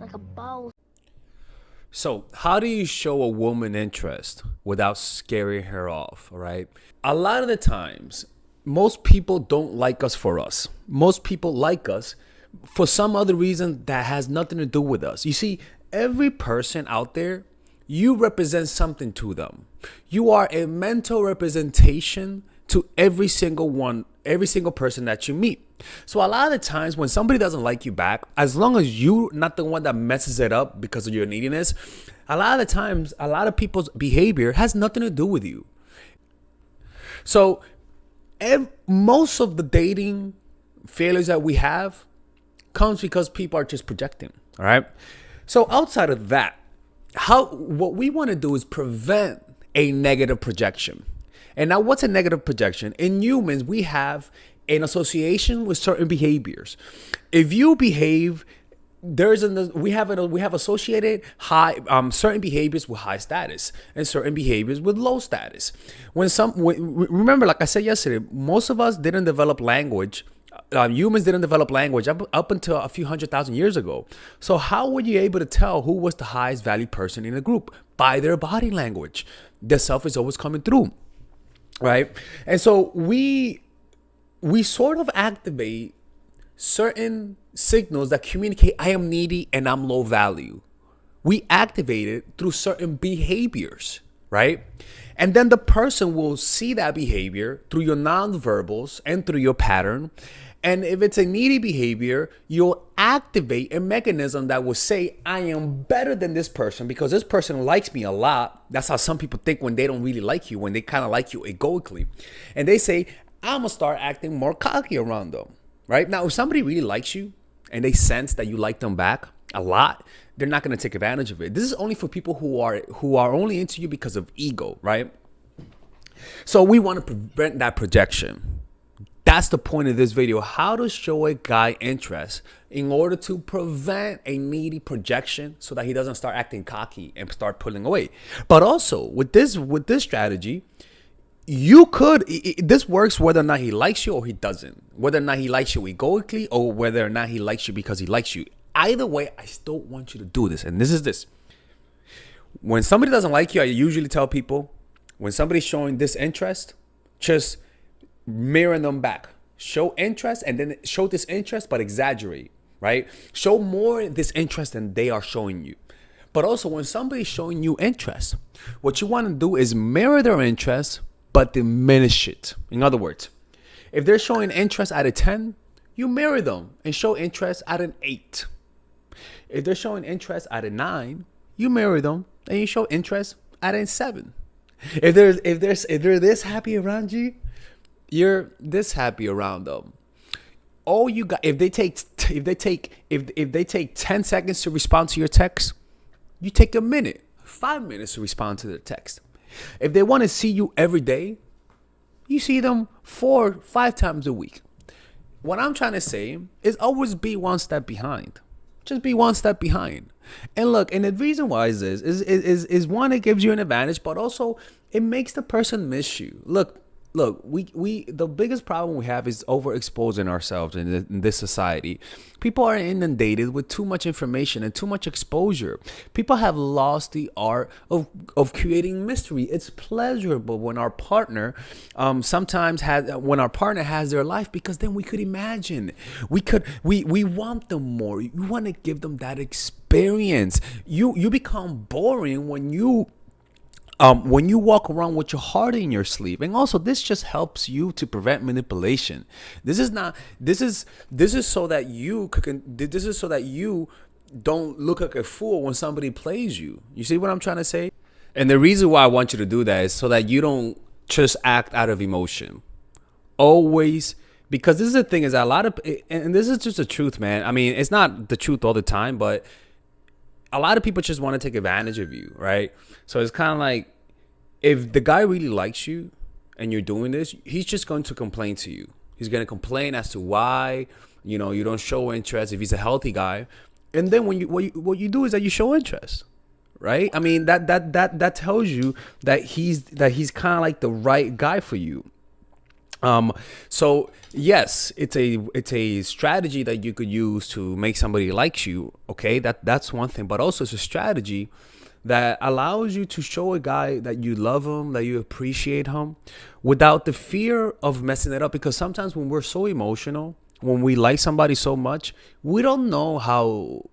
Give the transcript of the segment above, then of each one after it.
like a boss. So, how do you show a woman interest without scaring her off? All right. A lot of the times, most people don't like us for us. Most people like us for some other reason that has nothing to do with us. You see, every person out there, you represent something to them. You are a mental representation to every single person that you meet. So a lot of the times when somebody doesn't like you back, as long as you're not the one that messes it up because of your neediness, a lot of the times, a lot of people's behavior has nothing to do with you. So most of the dating failures that we have comes because people are just projecting. All right. So outside of that, what we want to do is prevent a negative projection. And now, what's a negative projection? In humans, we have an association with certain behaviors. If you behave, we have associated high certain behaviors with high status and certain behaviors with low status. Remember, like I said yesterday, most of us didn't develop language. Humans didn't develop language up until a few 100,000 years ago. So how were you able to tell who was the highest valued person in the group? By their body language. The self is always coming through, right? And so we sort of activate certain signals that communicate I am needy and I'm low value. We activate it through certain behaviors, right? And then the person will see that behavior through your nonverbals and through your pattern. And if it's a needy behavior, you'll activate a mechanism that will say, I am better than this person because this person likes me a lot. That's how some people think when they don't really like you, when they kind of like you egoically. And they say, I'm going to start acting more cocky around them, right? Now, if somebody really likes you and they sense that you like them back a lot, they're not going to take advantage of it. This is only for people who are only into you because of ego, right? So we want to prevent that projection. That's the point of this video, how to show a guy interest in order to prevent a needy projection so that he doesn't start acting cocky and start pulling away. But also with this strategy, this works whether or not he likes you or he doesn't, whether or not he likes you egoically or whether or not he likes you because he likes you. Either way, I still want you to do this. And this is this. When somebody doesn't like you, I usually tell people, when somebody's showing this interest, just mirror them back. Show interest and then show this interest, but exaggerate, right? Show more this interest than they are showing you. But also when somebody's showing you interest, what you want to do is mirror their interest, but diminish it. In other words, if they're showing interest at a 10, you mirror them and show interest at an 8. If they're showing interest at a 9, you mirror them and you show interest at a 7. If they're this happy around you, you're this happy around them. All you got, if they take 10 seconds to respond to your text, you take a minute, 5 minutes to respond to their text. If they want to see you every day, you see them 4-5 times a week. What I'm trying to say is always be one step behind. Just be one step behind. And look, and the reason why is one, it gives you an advantage, but also it makes the person miss you. Look, we the biggest problem we have is overexposing ourselves in this society. People are inundated with too much information and too much exposure. People have lost the art of creating mystery. It's pleasurable when our partner when our partner has their life, because then we could imagine. We want them more. We want to give them that experience. You become boring when you walk around with your heart in your sleeve. And also, this just helps you to prevent manipulation. This is so that you don't look like a fool when somebody plays you. You see what I'm trying to say? And the reason why I want you to do that is so that you don't just act out of emotion. Always, because this is the thing, is that a lot of, and this is just the truth, man. I mean, it's not the truth all the time, but a lot of people just want to take advantage of you, right? So it's kind of like, if the guy really likes you and you're doing this, he's just going to complain to you. He's going to complain as to why, you don't show interest if he's a healthy guy. And then what you do is that you show interest, right? I mean, that tells you that he's kind of like the right guy for you. So yes, it's a strategy that you could use to make somebody likes you. Okay, that's one thing, but also it's a strategy that allows you to show a guy that you love him, that you appreciate him, without the fear of messing it up. Because sometimes when we're so emotional, when we like somebody so much, we don't know how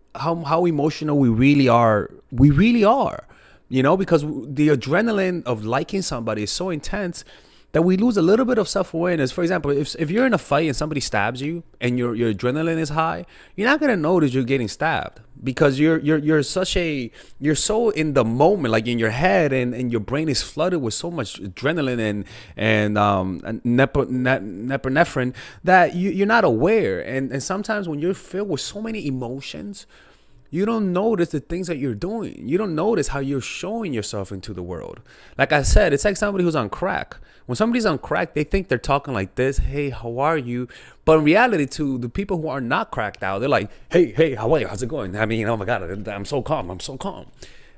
emotional we really are. We really are, because the adrenaline of liking somebody is so intense that we lose a little bit of self-awareness. For example, if you're in a fight and somebody stabs you and your adrenaline is high, you're not gonna notice you're getting stabbed because you're so in the moment, like in your head, and your brain is flooded with so much adrenaline and norepinephrine that you're not aware. And sometimes when you're filled with so many emotions, you don't notice the things that you're doing. You don't notice how you're showing yourself into the world. Like I said, it's like somebody who's on crack. When somebody's on crack, they think they're talking like this. Hey, how are you? But in reality, to the people who are not cracked out, they're like, hey, how are you? How's it going? I mean, oh my God, I'm so calm. I'm so calm.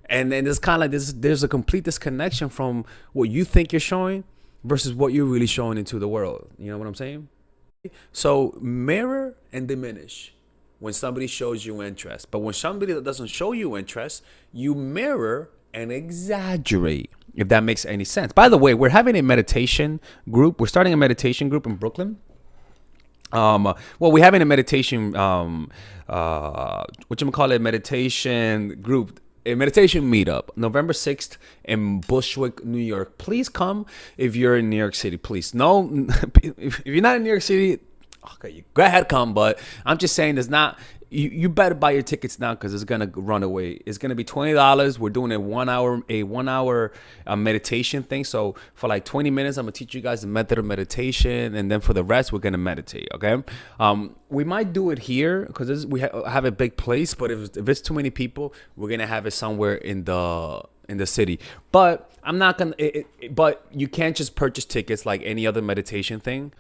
And then it's kind of like this. There's a complete disconnection from what you think you're showing versus what you're really showing into the world. You know what I'm saying? So mirror and diminish when somebody shows you interest. But when somebody that doesn't show you interest, you mirror and exaggerate, if that makes any sense. By the way, we're having a meditation group. We're starting a meditation group in Brooklyn. Well, we're having a meditation, meditation group, a meditation meetup, November 6th in Bushwick, New York. Please come if you're in New York City. Please. No, if you're not in New York City, okay, you go ahead, come. But I'm just saying, there's not. You better buy your tickets now because it's gonna run away. It's gonna be $20. We're doing a 1 hour meditation thing. So for like 20 minutes, I'm gonna teach you guys the method of meditation, and then for the rest, we're gonna meditate. Okay. We might do it here because we have a big place. But if it's too many people, we're gonna have it somewhere in the city. But I'm not gonna. But you can't just purchase tickets like any other meditation thing.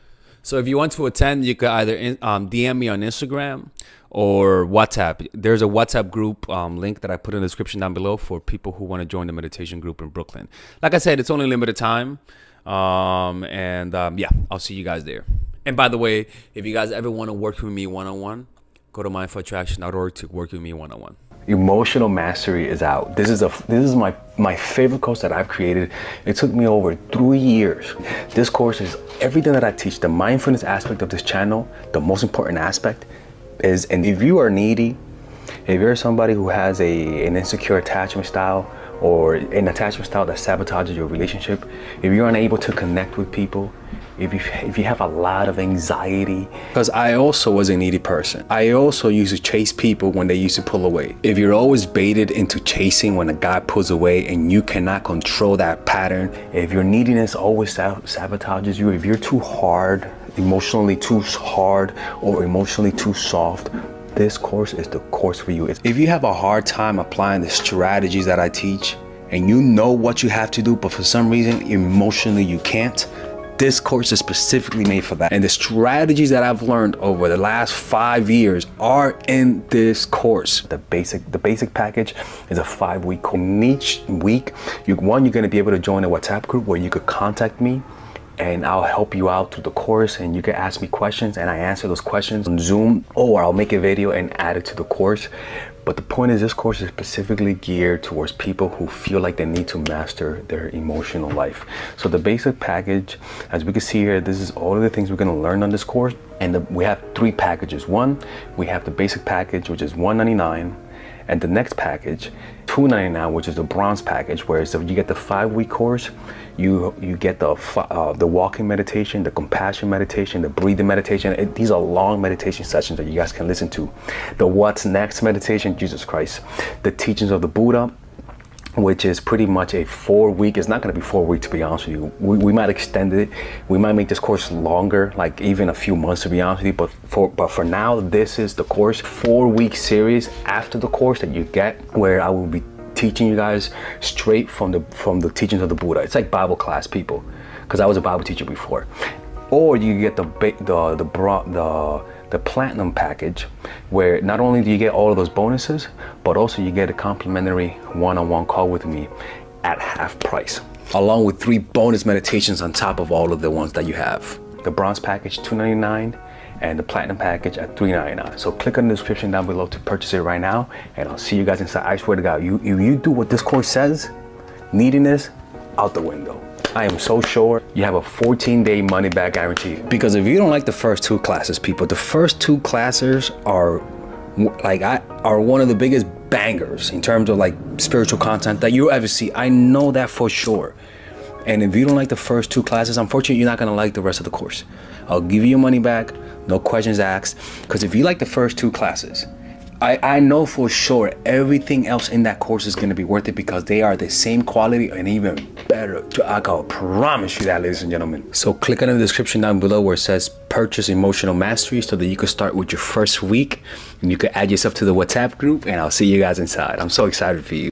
So if you want to attend, you could either DM me on Instagram or WhatsApp. There's a WhatsApp group link that I put in the description down below for people who want to join the meditation group in Brooklyn. Like I said, it's only limited time. Yeah, I'll see you guys there. And by the way, if you guys ever want to work with me one-on-one, go to mindfulattraction.org to work with me one-on-one. Emotional mastery is out. This is my favorite course that I've created. It took me over 3 years. This course is everything that I teach. The mindfulness aspect of this channel, the most important aspect is, and if you are needy, if you're somebody who has an insecure attachment style or an attachment style that sabotages your relationship, if you're unable to connect with people, if you have a lot of anxiety, because I also was a needy person. I also used to chase people when they used to pull away. If you're always baited into chasing when a guy pulls away and you cannot control that pattern, if your neediness always sabotages you, if you're too hard, emotionally too hard or emotionally too soft, this course is the course for you. If you have a hard time applying the strategies that I teach and you know what you have to do, but for some reason emotionally you can't, this course is specifically made for that. And the strategies that I've learned over the last 5 years are in this course. The basic package is a 5-week course. In each week, you're gonna be able to join a WhatsApp group where you could contact me and I'll help you out through the course, and you can ask me questions and I answer those questions on Zoom, or I'll make a video and add it to the course. But the point is, this course is specifically geared towards people who feel like they need to master their emotional life. So the basic package, as we can see here, this is all of the things we're going to learn on this course. And we have 3 packages. One, we have the basic package, which is $199. And the next package, $299, which is the bronze package, where so you get the 5-week course, you get the walking meditation, the compassion meditation, the breathing meditation. These are long meditation sessions that you guys can listen to. The what's next meditation, Jesus Christ, the teachings of the Buddha, which is pretty much a 4-week. It's not going to be 4 weeks, to be honest with you. We might extend it. We might make this course longer, like even a few months, to be honest with you. But for now, this is the course, 4-week series after the course that you get, where I will be teaching you guys straight from the teachings of the Buddha. It's like Bible class, people, because I was a Bible teacher before. Or you get the platinum package, where not only do you get all of those bonuses, but also you get a complimentary one-on-one call with me at half price, along with 3 bonus meditations on top of all of the ones that you have. the bronze package $299 and the platinum package at $399. So click on the description down below to purchase it right now, and I'll see you guys inside. I swear to God, if you do what this course says, neediness out the window. I am so sure you have a 14-day money back guarantee. Because if you don't like the first 2 classes, people, the first 2 classes are one of the biggest bangers in terms of like spiritual content that you'll ever see. I know that for sure. And if you don't like the first 2 classes, unfortunately, you're not gonna like the rest of the course. I'll give you your money back, no questions asked. Because if you like the first 2 classes, I know for sure everything else in that course is gonna be worth it, because they are the same quality and even better. I can promise you that, ladies and gentlemen. So click on the description down below where it says purchase Emotional Mastery, so that you can start with your first week and you can add yourself to the WhatsApp group, and I'll see you guys inside. I'm so excited for you.